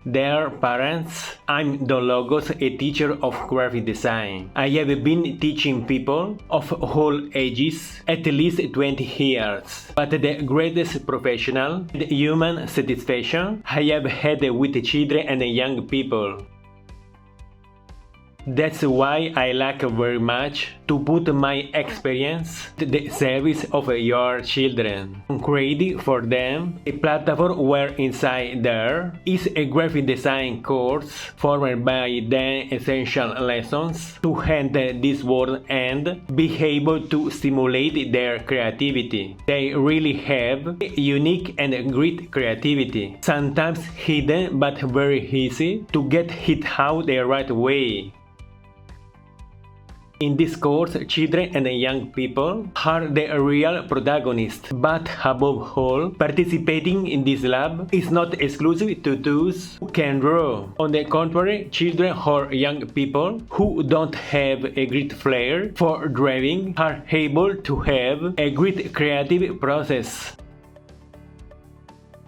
Dear parents, I'm Donlogos, a teacher of graphic design. I have been teaching people of all ages at least 20 years, but the greatest professional and human satisfaction I have had with children and young people. That's why I like very much to put my experience at the service of your children. Create for them a platform where inside there is a graphic design course formed by the essential lessons to handle this world and be able to stimulate their creativity. They really have a unique and great creativity, sometimes hidden but very easy to get it out the right way. In this course, children and young people are the real protagonists, but above all, participating in this lab is not exclusive to those who can draw. On the contrary, children or young people who don't have a great flair for drawing are able to have a great creative process.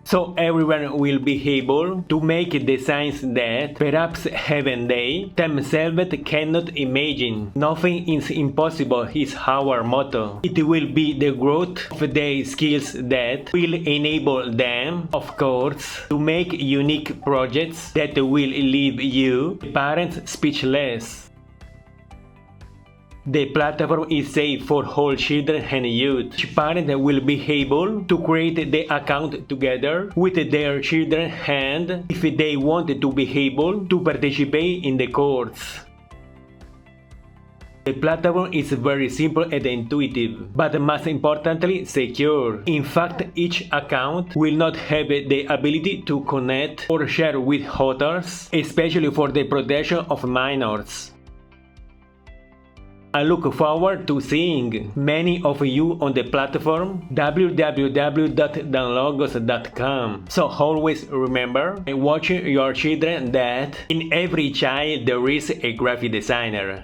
So everyone will be able to make designs that perhaps even they themselves cannot imagine. Nothing is impossible is our motto. It will be the growth of their skills that will enable them, of course, to make unique projects that will leave you, parents, speechless. The platform is safe for all children and youth. Each parent will be able to create the account together with their children and, if they want to be able to participate in the course. The platform is very simple and intuitive, but most importantly secure. In fact, each account will not have the ability to connect or share with others, especially for the protection of minors. I look forward to seeing many of you on the platform www.donlogos.com. So always remember, watching your children, that in every child there is a graphic designer.